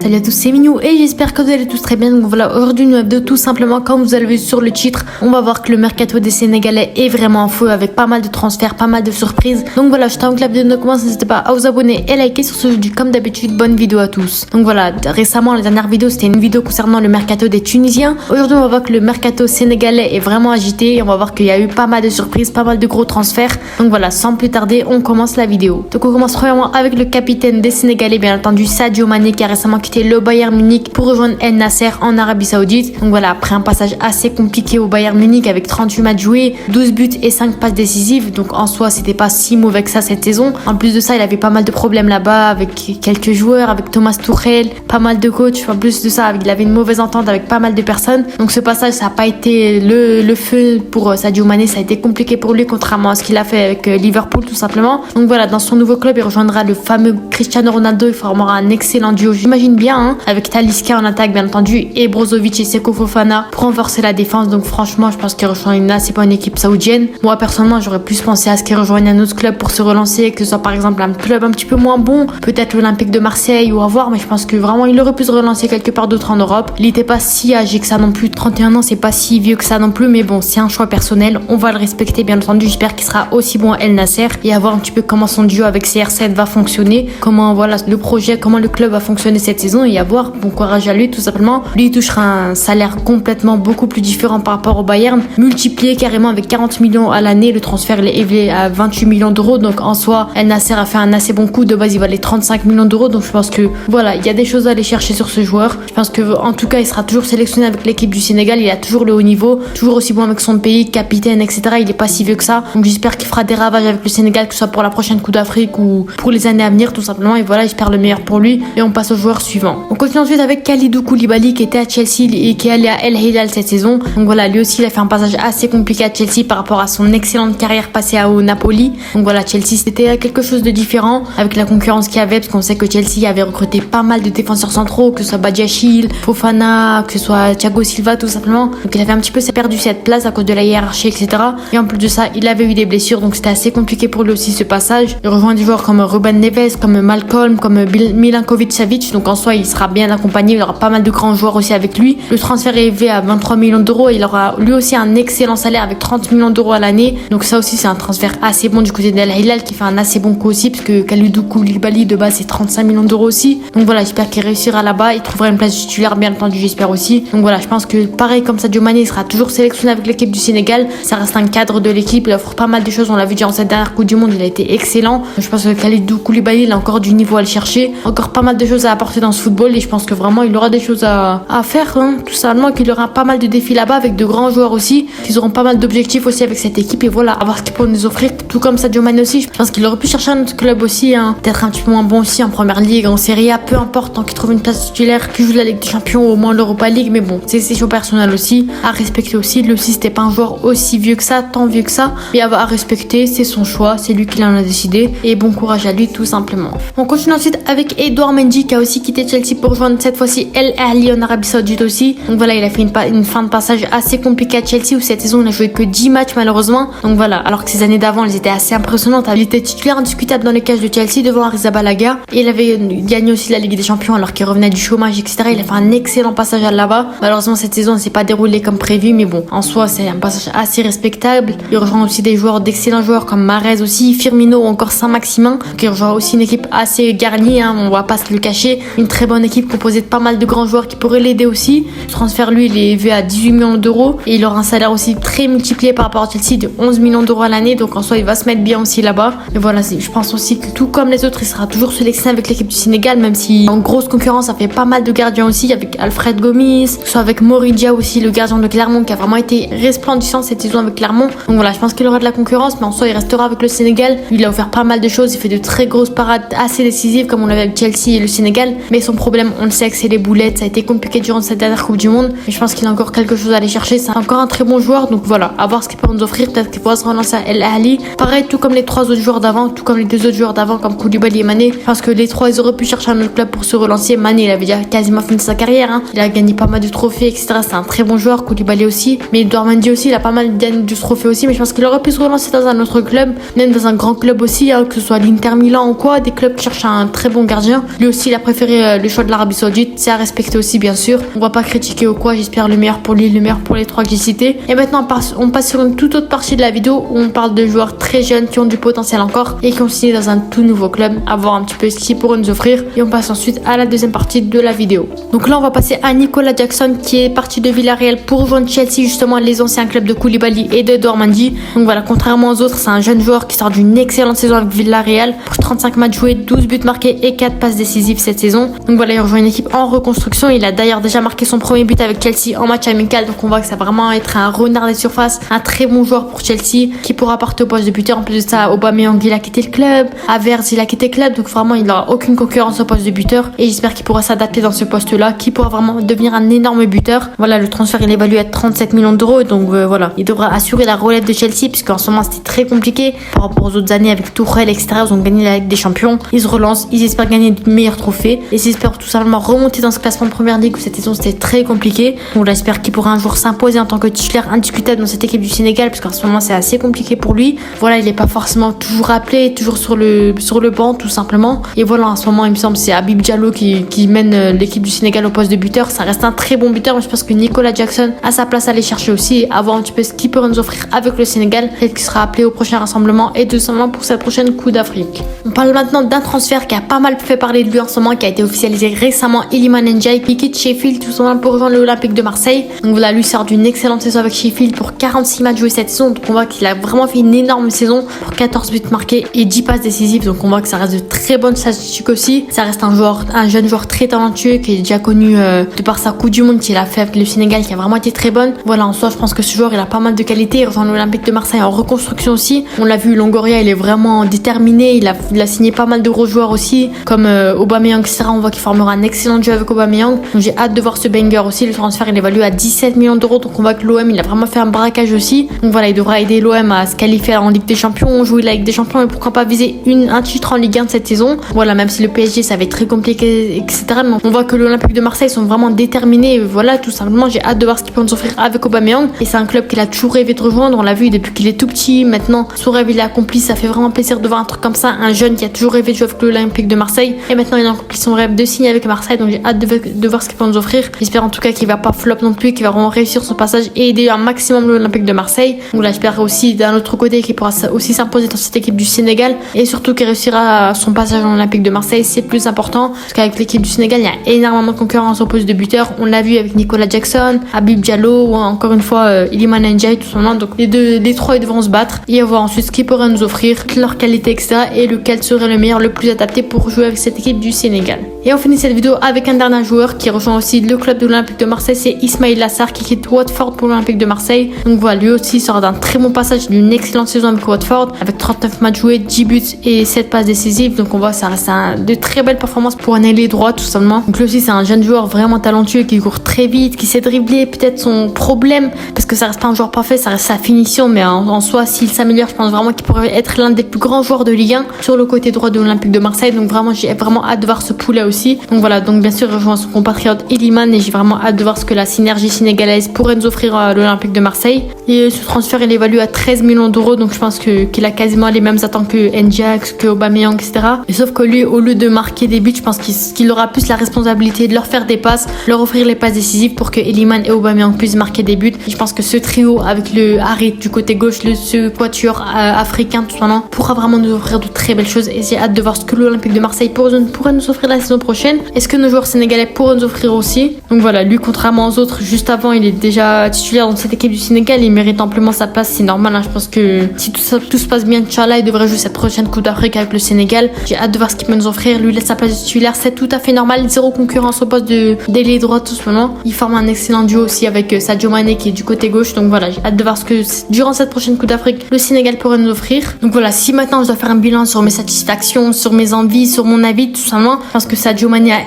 Salut à tous, c'est Minou et j'espère que vous allez tous très bien. Donc voilà, aujourd'hui une vidéo tout simplement, comme vous avez vu sur le titre, on va voir que le mercato des Sénégalais est vraiment en feu avec pas mal de transferts, pas mal de surprises. Donc voilà, je t'invite que la vidéo ne commence, n'hésitez pas à vous abonner et liker sur ce vidéo comme d'habitude. Bonne vidéo à tous. Donc voilà, récemment la dernière vidéo c'était une vidéo concernant le mercato des Tunisiens. Aujourd'hui on va voir que le mercato sénégalais est vraiment agité et on va voir qu'il y a eu pas mal de surprises, pas mal de gros transferts. Donc voilà, sans plus tarder, on commence la vidéo. Donc on commence premièrement avec le capitaine des Sénégalais, bien entendu Sadio Mané, qui a récemment quitté le Bayern Munich pour rejoindre El Nasser en Arabie Saoudite. Donc voilà, après un passage assez compliqué au Bayern Munich avec 38 matchs joués, 12 buts et 5 passes décisives. Donc en soi, c'était pas si mauvais que ça cette saison. En plus de ça, il avait pas mal de problèmes là-bas avec quelques joueurs, avec Thomas Tuchel, pas mal de coachs. En plus de ça, il avait une mauvaise entente avec pas mal de personnes. Donc ce passage, ça n'a pas été le feu pour Sadio Mané. Ça a été compliqué pour lui, contrairement à ce qu'il a fait avec Liverpool tout simplement. Donc voilà, dans son nouveau club, il rejoindra le fameux Cristiano Ronaldo. Il formera un excellent duo, j'imagine bien, hein, avec Talisca en attaque bien entendu et Brozovic et Seko Fofana pour renforcer la défense. Donc franchement, je pense qu'il rejoint une assez bonne équipe saoudienne. Moi personnellement, j'aurais plus pensé à ce qu'il rejoigne un autre club pour se relancer, que ce soit par exemple un club un petit peu moins bon, peut-être l'Olympique de Marseille ou à voir, mais je pense que vraiment il aurait pu se relancer quelque part d'autre en Europe. Il n'était pas si âgé que ça non plus, 31 ans, c'est pas si vieux que ça non plus, mais bon, c'est un choix personnel, on va le respecter bien entendu. J'espère qu'il sera aussi bon à El Nasser et à voir un petit peu comment son duo avec CR7 va fonctionner, comment voilà le projet, comment le club va fonctionner cette saison, et à voir. Bon courage à lui tout simplement. Lui il touchera un salaire complètement beaucoup plus différent par rapport au Bayern, multiplié carrément avec 40 millions à l'année. Le transfert il est élevé à 28 millions d'euros, donc en soi El Nasser a fait un assez bon coup. De base il valait 35 millions d'euros, donc je pense que voilà, il y a des choses à aller chercher sur ce joueur. Je pense que en tout cas il sera toujours sélectionné avec l'équipe du Sénégal. Il a toujours le haut niveau, toujours aussi bon avec son pays, capitaine, etc. Il est pas si vieux que ça, donc j'espère qu'il fera des ravages avec le Sénégal, que ce soit pour la prochaine Coupe d'Afrique ou pour les années à venir tout simplement. Et voilà, j'espère le meilleur pour lui. Et on passe au joueur suivant. On continue ensuite avec Kalidou Koulibaly, qui était à Chelsea et qui est allé à El Hilal cette saison. Donc voilà, lui aussi il a fait un passage assez compliqué à Chelsea par rapport à son excellente carrière passée au Napoli. Donc voilà, Chelsea c'était quelque chose de différent avec la concurrence qu'il y avait, parce qu'on sait que Chelsea avait recruté pas mal de défenseurs centraux, que ce soit Badiachil, Fofana, que ce soit Thiago Silva tout simplement. Donc il avait un petit peu perdu cette place à cause de la hiérarchie, etc. Et en plus de ça, il avait eu des blessures, donc c'était assez compliqué pour lui aussi ce passage. Il rejoint des joueurs comme Ruben Neves, comme Malcolm, comme Milinkovic Savic. Donc en soi, il sera bien accompagné. Il aura pas mal de grands joueurs aussi avec lui. Le transfert est élevé à 23 millions d'euros. Il aura lui aussi un excellent salaire avec 30 millions d'euros à l'année. Donc ça aussi, c'est un transfert assez bon du côté d'Al Hilal, qui fait un assez bon coup aussi, parce que Kalidou Koulibaly de base c'est 35 millions d'euros aussi. Donc voilà, j'espère qu'il réussira là-bas. Il trouvera une place titulaire bien entendu, j'espère aussi. Donc voilà, je pense que pareil comme Sadio Mané, il sera toujours sélectionné avec l'équipe du Sénégal. Ça reste un cadre de l'équipe. Il offre pas mal de choses. On l'a vu durant cette dernière Coupe du Monde, il a été excellent. Je pense que Kalidou Koulibaly, il a encore du niveau à le chercher, encore pas mal de choses à apporter dans ce football, et je pense que vraiment il aura des choses à faire, hein, tout simplement, qu'il aura pas mal de défis là-bas avec de grands joueurs aussi, qu'ils auront pas mal d'objectifs aussi avec cette équipe, et voilà, à voir ce qu'ils pourront nous offrir, tout comme Sadio Mané aussi. Je pense qu'il aurait pu chercher un autre club aussi, hein, peut-être un petit peu moins bon aussi en première ligue, en Serie A, peu importe, tant qu'il trouve une place titulaire, qu'il joue la Ligue des Champions ou au moins l'Europa League, mais bon, c'est ses choix personnels aussi, à respecter aussi. Lui aussi c'était pas un joueur aussi vieux que ça, tant vieux que ça, mais à respecter, c'est son choix, c'est lui qui en a décidé, et bon courage à lui tout simplement. On continue ensuite avec Edouard Mendy, qui a aussi quitté Chelsea pour rejoindre cette fois-ci El Ahly en Arabie Saoudite aussi. Donc voilà, il a fait une fin de passage assez compliquée à Chelsea, où cette saison il n'a joué que 10 matchs malheureusement. Donc voilà, alors que ces années d'avant elles étaient assez impressionnantes. Il était titulaire indiscutable dans les cages de Chelsea devant Arrizabalaga, et il avait gagné aussi la Ligue des Champions alors qu'il revenait du chômage, etc. Il a fait un excellent passage là-bas. Malheureusement cette saison ne s'est pas déroulée comme prévu, mais bon, en soi c'est un passage assez respectable. Il rejoint aussi des joueurs, d'excellents joueurs comme Mahrez aussi, Firmino ou encore Saint-Maximin, qui rejoint aussi une équipe assez garnie, hein, on va pas se le cacher, une très bonne équipe composée de pas mal de grands joueurs qui pourraient l'aider aussi. Le transfert lui il est élevé à 18 millions d'euros, et il aura un salaire aussi très multiplié par rapport à Chelsea de 11 millions d'euros à l'année, donc en soi il va se mettre bien aussi là-bas. Et voilà, je pense aussi que tout comme les autres, il sera toujours sélectionné avec l'équipe du Sénégal, même si en grosse concurrence ça fait pas mal de gardiens aussi, avec Alfred Gomis, soit avec Moridia aussi, le gardien de Clermont, qui a vraiment été resplendissant cette saison avec Clermont. Donc voilà, je pense qu'il aura de la concurrence, mais en soi il restera avec le Sénégal. Il a offert pas mal de choses, il fait de très grosses parades assez décisives comme on l'avait avec Chelsea et le Sénégal, mais son problème on le sait que c'est les boulettes. Ça a été compliqué durant cette dernière Coupe du Monde, et je pense qu'il a encore quelque chose à aller chercher. C'est encore un très bon joueur, donc voilà, à voir ce qu'il peut nous offrir. Peut-être qu'il pourra se relancer à El Ahly, pareil tout comme les trois autres joueurs d'avant, tout comme les deux autres joueurs d'avant comme Koulibaly et Mané. Je pense que les trois ils auraient pu chercher un autre club pour se relancer. Mané il avait déjà quasiment fini sa carrière, hein. Il a gagné pas mal de trophées, etc. C'est un très bon joueur. Koulibaly aussi, mais Edouard Mendy aussi, il a pas mal gagné de trophées aussi, mais je pense qu'il aurait pu se relancer dans un autre club, même dans un grand club aussi, hein, que ce soit l'Inter Milan ou quoi, des clubs qui cherchent un très bon gardien. Lui aussi il a préféré le choix de l'Arabie Saoudite, c'est à respecter aussi bien sûr. On va pas critiquer ou quoi, j'espère le meilleur pour lui, le meilleur pour les 3 que j'ai cités. Et maintenant on passe sur une toute autre partie de la vidéo où on parle de joueurs très jeunes qui ont du potentiel encore et qui ont signé dans un tout nouveau club, à voir un petit peu ce qu'ils pourraient nous offrir. Et on passe ensuite à la deuxième partie de la vidéo. Donc là on va passer à Nicolas Jackson qui est parti de Villarreal pour rejoindre Chelsea, justement les anciens clubs de Koulibaly et de Dormandi. Donc voilà, contrairement aux autres, c'est un jeune joueur qui sort d'une excellente saison avec Villarreal pour 35 matchs joués, 12 buts marqués et 4 passes décisives cette saison. Donc voilà, il rejoint une équipe en reconstruction. Il a d'ailleurs déjà marqué son premier but avec Chelsea en match amical, donc on voit que ça va vraiment être un renard des surfaces, un très bon joueur pour Chelsea qui pourra porter au poste de buteur. En plus de ça, Aubameyang il a quitté le club, Havertz il a quitté le club, donc vraiment il n'aura aucune concurrence au poste de buteur et j'espère qu'il pourra s'adapter dans ce poste là, qui pourra vraiment devenir un énorme buteur. Voilà, le transfert il est évalué à 37 millions d'euros, donc voilà, il devra assurer la relève de Chelsea puisqu'en ce moment c'était très compliqué par rapport aux autres années avec Tuchel etc. Ils ont gagné la Ligue des Champions, ils se relancent, ils espèrent gagner de meilleurs trophées et ils espèrent tout simplement remonter dans ce classement de première ligue où cette saison c'était très compliqué. Donc j'espère qu'il pourra un jour s'imposer en tant que titulaire indiscutable dans cette équipe du Sénégal puisqu'en ce moment c'est assez compliqué pour lui. Voilà, il n'est pas forcément toujours appelé, toujours sur le banc tout simplement. Et voilà, en ce moment il me semble c'est Habib Diallo qui mène l'équipe du Sénégal au poste de buteur. Ça reste un très bon buteur, mais je pense que Nicolas Jackson a sa place à aller chercher aussi et à voir un petit peu ce qu'il peut nous offrir avec le Sénégal. Peut-être qu'il sera appelé au prochain rassemblement et tout simplement pour sa prochaine Coupe d'Afrique. On parle maintenant d'un transfert qui a pas mal fait parler de lui en ce moment, qui a été officialisé récemment. Iliman Ndiaye qui quitte Sheffield tout simplement pour rejoindre l'Olympique de Marseille. Donc voilà, lui sort d'une excellente saison avec Sheffield pour 46 matchs joués cette saison. Donc on voit qu'il a vraiment fait une énorme saison pour 14 buts marqués et 10 passes décisives. Donc on voit que ça reste de très bonnes statistiques aussi. Ça reste un jeune joueur très talentueux qui est déjà connu de par sa Coupe du Monde qu'il a fait avec le Sénégal, qui a vraiment été très bonne. Voilà, en soi je pense que ce joueur il a pas mal de qualité. Il rejoint l'Olympique de Marseille en reconstruction aussi. On l'a vu, Longoria il est vraiment déterminé. Il a signé pas mal de gros joueurs aussi comme Aubameyang etc. On voit qu'il formera un excellent jeu avec Aubameyang. Donc j'ai hâte de voir ce banger aussi. Le transfert il est évalué à 17 millions d'euros. Donc on voit que l'OM il a vraiment fait un braquage aussi. Donc voilà, il devra aider l'OM à se qualifier en Ligue des Champions, jouer la Ligue des Champions et pourquoi pas viser un titre en Ligue 1 de cette saison. Voilà, même si le PSG ça va être très compliqué etc. Mais on voit que l'Olympique de Marseille sont vraiment déterminés. Et voilà, tout simplement j'ai hâte de voir ce qu'ils peuvent nous offrir avec Aubameyang. Et c'est un club qu'il a toujours rêvé de rejoindre. On l'a vu depuis qu'il est tout petit. Maintenant son rêve il est accompli. Ça fait vraiment plaisir de voir un truc comme ça. Un jeune qui a toujours rêvé de jouer avec l'Olympique de Marseille et maintenant il a accompli son rêve de signer avec Marseille. Donc j'ai hâte de voir ce qu'il peut nous offrir. J'espère en tout cas qu'il va pas flop non plus, qu'il va vraiment réussir son passage et aider un maximum l'Olympique de Marseille. Donc là j'espère aussi d'un autre côté qu'il pourra aussi s'imposer dans cette équipe du Sénégal et surtout qu'il réussira son passage en Olympique de Marseille. C'est plus important parce qu'avec l'équipe du Sénégal il y a énormément de concurrence au poste de buteur. On l'a vu avec Nicolas Jackson, Habib Diallo ou encore une fois Iliman Ndiaye tout simplement. Donc les trois ils devront se battre et voir ensuite ce qu'ils pourraient nous offrir, leur qualité etc. et lequel serait le meilleur, le plus adapté pour jouer avec cette équipe du Sénégal. Et on finit cette vidéo avec un dernier joueur qui rejoint aussi le club de l'Olympique de Marseille, c'est Ismaïla Sarr qui quitte Watford pour l'Olympique de Marseille. Donc voilà, lui aussi sort d'un très bon passage, d'une excellente saison avec Watford, avec 39 matchs joués, 10 buts et 7 passes décisives. Donc on voit ça reste de très belles performances pour un ailier droit tout simplement. Donc lui aussi c'est un jeune joueur vraiment talentueux qui court très vite, qui sait dribbler. Peut-être son problème, parce que ça reste pas un joueur parfait, ça reste sa finition, mais en soi s'il s'améliore, je pense vraiment qu'il pourrait être l'un des plus grands joueurs de Ligue 1 sur le côté droit de l'Olympique de Marseille. Donc vraiment j'ai vraiment hâte de voir ce poulet aussi. Donc voilà, donc bien sûr il rejoint son compatriote Iliman et j'ai vraiment hâte de voir ce que la synergie sénégalaise pourrait nous offrir à l'Olympique de Marseille. Et ce transfert il est évalué à 13 millions d'euros, donc je pense qu'il a quasiment les mêmes attentes que Ndiaye, que Aubameyang etc. Et sauf que lui, au lieu de marquer des buts, je pense qu'il aura plus la responsabilité de leur faire des passes, leur offrir les passes décisives pour que Iliman et Aubameyang puissent marquer des buts. Et je pense que ce trio avec le Harit du côté gauche, ce quatuor africain tout simplement pourra vraiment nous offrir de très belles choses et j'ai hâte de voir ce que l'Olympique de Marseille pourrait nous offrir la saison prochaine. Est-ce que nos joueurs sénégalais pourront nous offrir aussi? Donc voilà, lui contrairement aux autres, juste avant il est déjà titulaire dans cette équipe du Sénégal, il mérite amplement sa place, c'est normal hein. Je pense que si tout se passe bien, Inch'Allah, il devrait jouer cette prochaine Coupe d'Afrique avec le Sénégal. J'ai hâte de voir ce qu'il peut nous offrir. Lui laisse sa place de titulaire, c'est tout à fait normal, zéro concurrence au poste d'ailier droit tout simplement. Il forme un excellent duo aussi avec Sadio Mané qui est du côté gauche. Donc voilà, j'ai hâte de voir ce que durant cette prochaine Coupe d'Afrique le Sénégal pourrait nous offrir. Donc voilà, si maintenant je dois faire un bilan sur mes satisfactions, sur mes envies, sur mon avis tout simplement, je pense que Sadio Mané à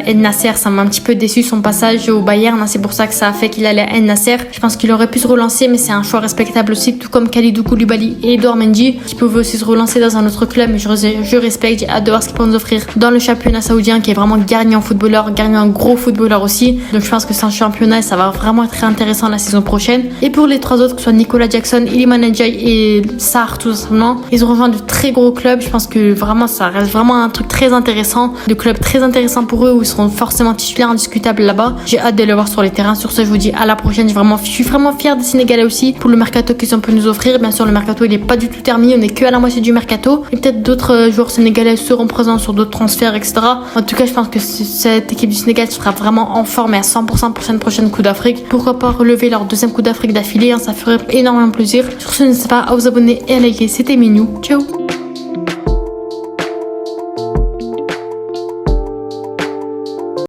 El Nasser, ça m'a un petit peu déçu son passage au Bayern, c'est pour ça que ça a fait qu'il allait à El Nasser. Je pense qu'il aurait pu se relancer, mais c'est un choix respectable aussi, tout comme Kalidou Koulibaly et Edouard Mendy qui pouvaient aussi se relancer dans un autre club. Mais je respecte, j'ai hâte de voir ce qu'ils peuvent nous offrir dans le championnat saoudien qui est vraiment garni en footballeur, garni en gros footballeur aussi. Donc je pense que c'est un championnat et ça va vraiment être très intéressant la saison prochaine. Et pour les trois autres, que ce soit Nicolas Jackson, Iliman Ndiaye et Sarr tout simplement, ils ont rejoint de très gros clubs. Je pense que vraiment ça reste vraiment un truc très intéressant, de clubs très très intéressant pour eux, où ils seront forcément titulaires indiscutables là-bas. J'ai hâte de les voir sur les terrains. Sur ce, je vous dis à la prochaine. Je suis vraiment fière des Sénégalais aussi pour le mercato qu'ils ont pu nous offrir. Bien sûr, le mercato il est pas du tout terminé, on est que à la moitié du mercato. Et peut-être d'autres joueurs sénégalais seront présents sur d'autres transferts, etc. En tout cas, je pense que cette équipe du Sénégal sera vraiment en forme et à 100% pour cette prochaine Coupe d'Afrique. Pourquoi pas relever leur deuxième Coupe d'Afrique d'affilée, hein, ça ferait énormément plaisir. Sur ce, n'hésitez pas à vous abonner et à liker. C'était Minou. Ciao.